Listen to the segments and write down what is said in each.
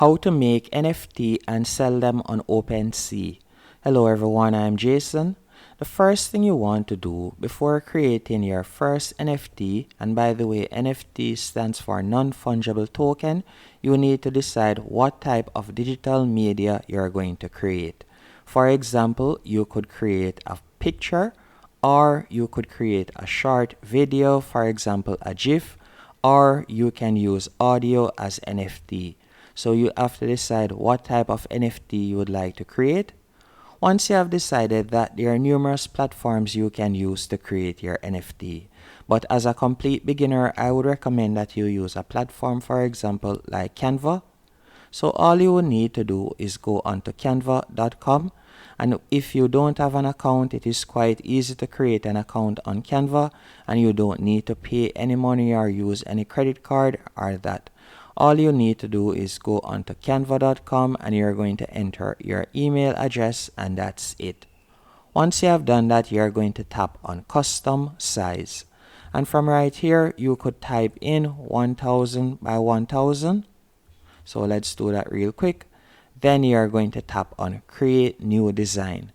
How to make NFT and sell them on Opensea. Hello everyone, I'm Jason. The first thing you want to do before creating your first NFT, and by the way, NFT stands for non-fungible token, you need to decide what type of digital media you're going to create. For example, you could create a picture, or you could create a short video, for example, a GIF, or you can use audio as NFT. So you have to decide what type of NFT you would like to create. Once you have decided that, there are numerous platforms you can use to create your NFT. But as a complete beginner, I would recommend that you use a platform, for example, like Canva. So all you will need to do is go onto canva.com, and if you don't have an account, it is quite easy to create an account on Canva, and you don't need to pay any money or use any credit card or that. All you need to do is go onto canva.com and you're going to enter your email address, and that's it. Once you have done that, you're going to tap on custom size, and from right here you could type in 1000 by 1000. So let's do that real quick. Then you're going to tap on create new design.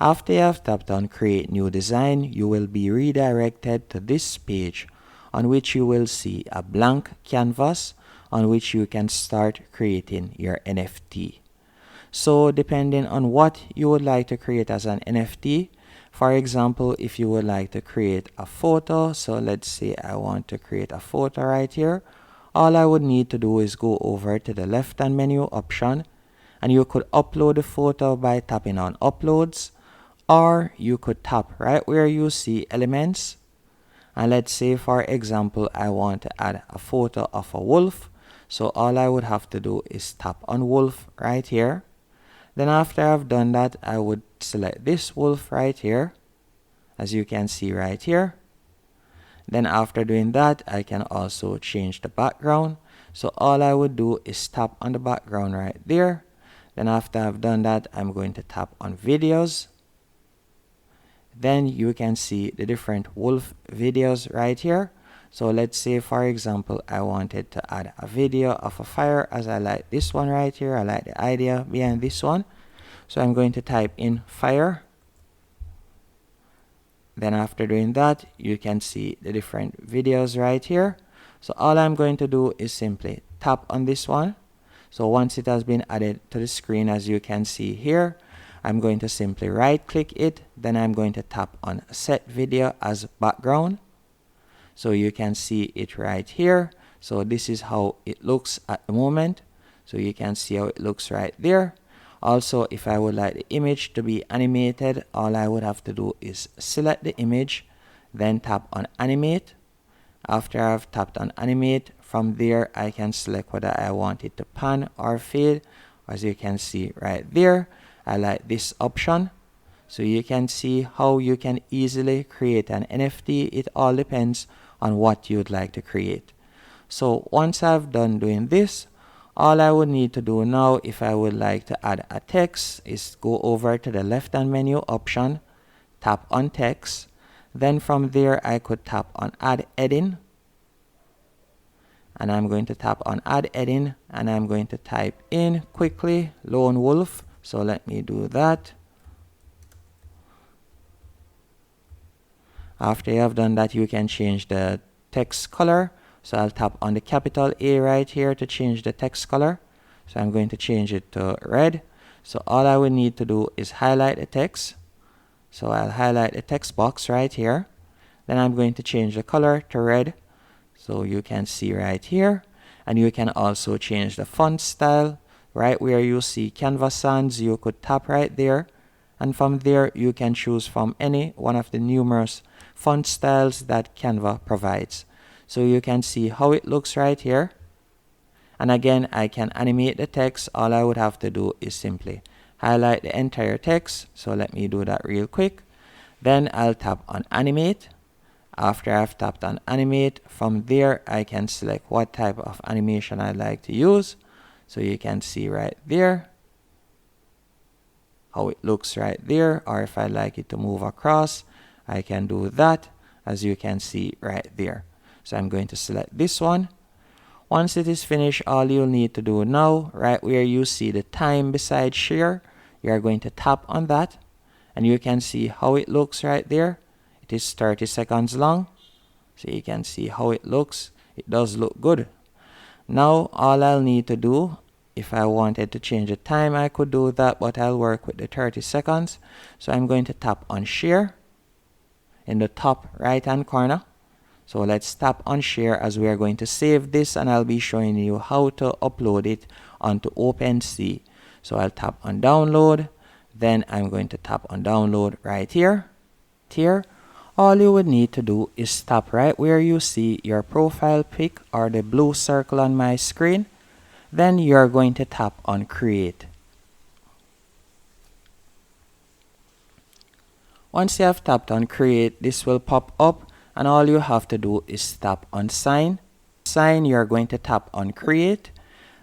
After you have tapped on create new design, you will be redirected to this page on which you will see a blank canvas on which you can start creating your NFT. So depending on what you would like to create as an NFT, for example, if you would like to create a photo, so let's say I want to create a photo right here, all I would need to do is go over to the left hand menu option, and you could upload the photo by tapping on uploads, or you could tap right where you see elements, and let's say for example I want to add a photo of a wolf. So all I would have to do is tap on wolf right here. Then after I've done that, I would select this wolf right here, as you can see right here. Then after doing that, I can also change the background. So all I would do is tap on the background right there. Then after I've done that, I'm going to tap on videos. Then you can see the different wolf videos right here. So let's say for example I wanted to add a video of a fire, as I like this one right here. I like the idea behind this one. So I'm going to type in fire. Then after doing that, you can see the different videos right here. So all I'm going to do is simply tap on this one. So once it has been added to the screen, as you can see here, I'm going to simply right click it. Then I'm going to tap on set video as background. So you can see it right here. So this is how it looks at the moment. So you can see how it looks right there. Also, if I would like the image to be animated, all I would have to do is select the image, then tap on animate. After I've tapped on animate, from there I can select whether I want it to pan or fade. As you can see right there, I like this option. So you can see how you can easily create an NFT. It all depends on what you'd like to create. So once I've done doing this, all I would need to do now, if I would like to add a text, is go over to the left hand menu option, tap on text. Then from there I could tap on add heading, and I'm going to tap on add heading, and I'm going to type in quickly lone wolf. So let me do that. After you have done that, you can change the text color. So I'll tap on the capital A right here to change the text color. So I'm going to change it to red. So all I will need to do is highlight the text. So I'll highlight the text box right here. Then I'm going to change the color to red. So you can see right here. And you can also change the font style. Right where you see Canva Sans, you could tap right there. And from there, you can choose from any one of the numerous font styles that Canva provides. So you can see how it looks right here. And again, I can animate the text. All I would have to do is simply highlight the entire text. So let me do that real quick. Then I'll tap on animate. After I've tapped on animate, from there I can select what type of animation I'd like to use. So you can see right there how it looks right there, or if I like it to move across, I can do that, as you can see right there. So I'm going to select this one. Once it is finished, all you'll need to do now, right where you see the time beside share, you are going to tap on that, and you can see how it looks right there. It is 30 seconds long, so you can see how it looks. It does look good. Now all I'll need to do, if I wanted to change the time, I could do that, but I'll work with the 30 seconds. So I'm going to tap on share in the top right hand corner. So let's tap on share as we are going to save this, and I'll be showing you how to upload it onto Opensea. So I'll tap on download, then I'm going to tap on download right here. All you would need to do is stop right where you see your profile pic or the blue circle on my screen. Then you're going to tap on create. Once you have tapped on create, this will pop up, and all you have to do is tap on sign. You're going to tap on create.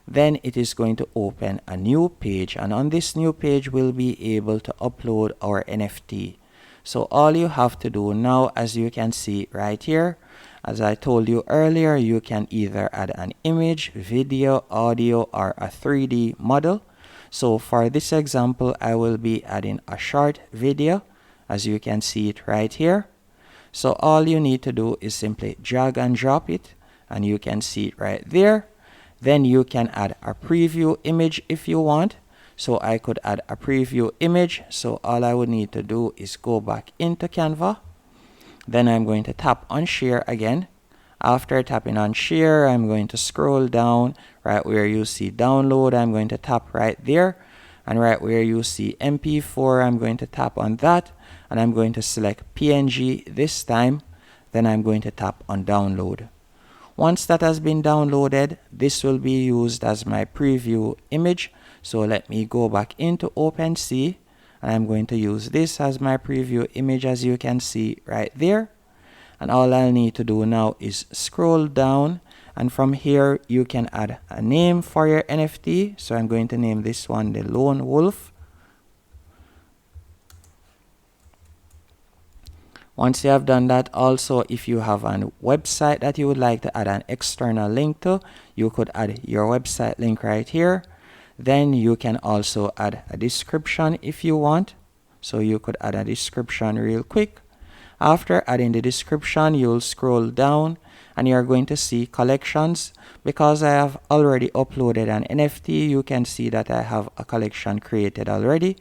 Then it is going to open a new page, and on this new page we'll be able to upload our NFT. So all you have to do now, as you can see right here, as I told you earlier, you can either add an image, video, audio, or a 3D model. So for this example, I will be adding a short video, as you can see it right here. So all you need to do is simply drag and drop it, and you can see it right there. Then you can add a preview image if you want. So I could add a preview image. So all I would need to do is go back into Canva. Then I'm going to tap on share again. After tapping on share, I'm going to scroll down right where you see download. I'm going to tap right there. And right where you see MP4, I'm going to tap on that. And I'm going to select PNG this time. Then I'm going to tap on download. Once that has been downloaded, this will be used as my preview image. So let me go back into Opensea, and I'm going to use this as my preview image, as you can see right there. And all I'll need to do now is scroll down, and from here you can add a name for your NFT. So I'm going to name this one the Lone Wolf. Once you have done that, also if you have a website that you would like to add an external link to, you could add your website link right here. Then you can also add a description if you want. So you could add a description real quick. After adding the description, you'll scroll down and you're going to see collections. Because I have already uploaded an NFT, you can see that I have a collection created already.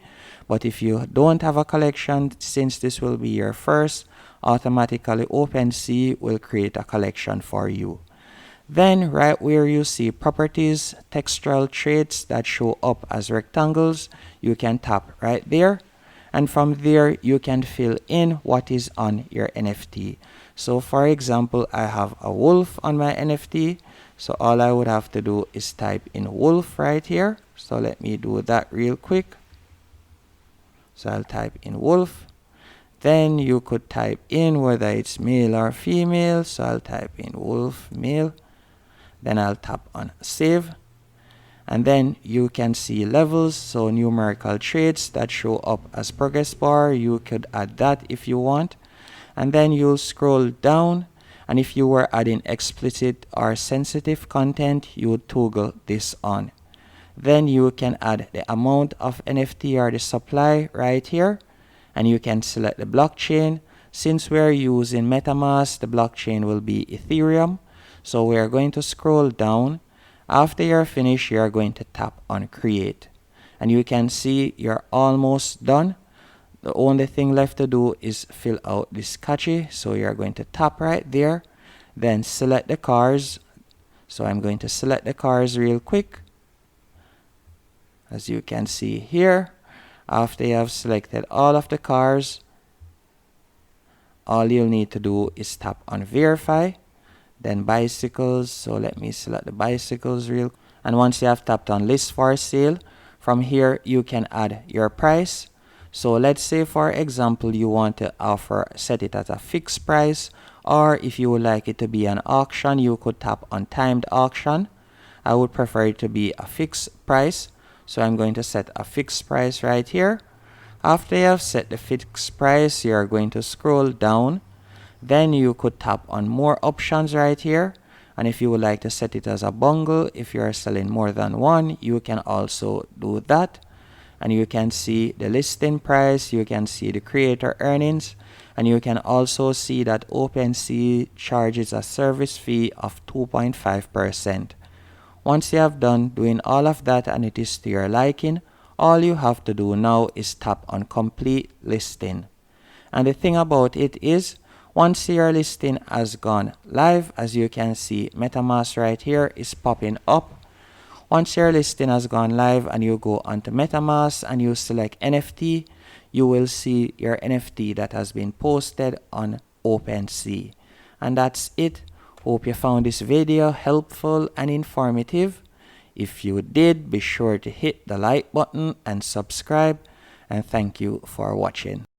But if you don't have a collection, since this will be your first, automatically Opensea will create a collection for you. Then right where you see properties, textural traits that show up as rectangles, you can tap right there. And from there, you can fill in what is on your NFT. So for example, I have a wolf on my NFT. So all I would have to do is type in wolf right here. So let me do that real quick. So I'll type in wolf. Then you could type in whether it's male or female. So I'll type in wolf male. Then I'll tap on save. And then you can see levels, so numerical traits that show up as progress bar. You could add that if you want. And then you'll scroll down. And if you were adding explicit or sensitive content, you would toggle this on. Then you can add the amount of NFT or the supply right here. And you can select the blockchain. Since we're using MetaMask, the blockchain will be Ethereum. So we are going to scroll down. After you're finished, you're going to tap on create. And you can see you're almost done. The only thing left to do is fill out this cache. So you're going to tap right there. Then select the cars. So I'm going to select the cars real quick. As you can see here, after you have selected all of the cars, all you'll need to do is tap on verify. Then bicycles, so let me select the bicycles real. And once you have tapped on list for sale, from here you can add your price. So let's say for example you want to set it at a fixed price, or if you would like it to be an auction, you could tap on timed auction. I would prefer it to be a fixed price, so I'm going to set a fixed price right here. After you have set the fixed price, you are going to scroll down. Then you could tap on more options right here. And if you would like to set it as a bundle, if you are selling more than one, you can also do that. And you can see the listing price, you can see the creator earnings, and you can also see that Opensea charges a service fee of 2.5%. Once you have done doing all of that and it is to your liking, all you have to do now is tap on complete listing. And the thing about it is, once your listing has gone live, as you can see, MetaMask right here is popping up. Once your listing has gone live and you go onto MetaMask and you select NFT, you will see your NFT that has been posted on Opensea. And that's it. Hope you found this video helpful and informative. If you did, be sure to hit the like button and subscribe. And thank you for watching.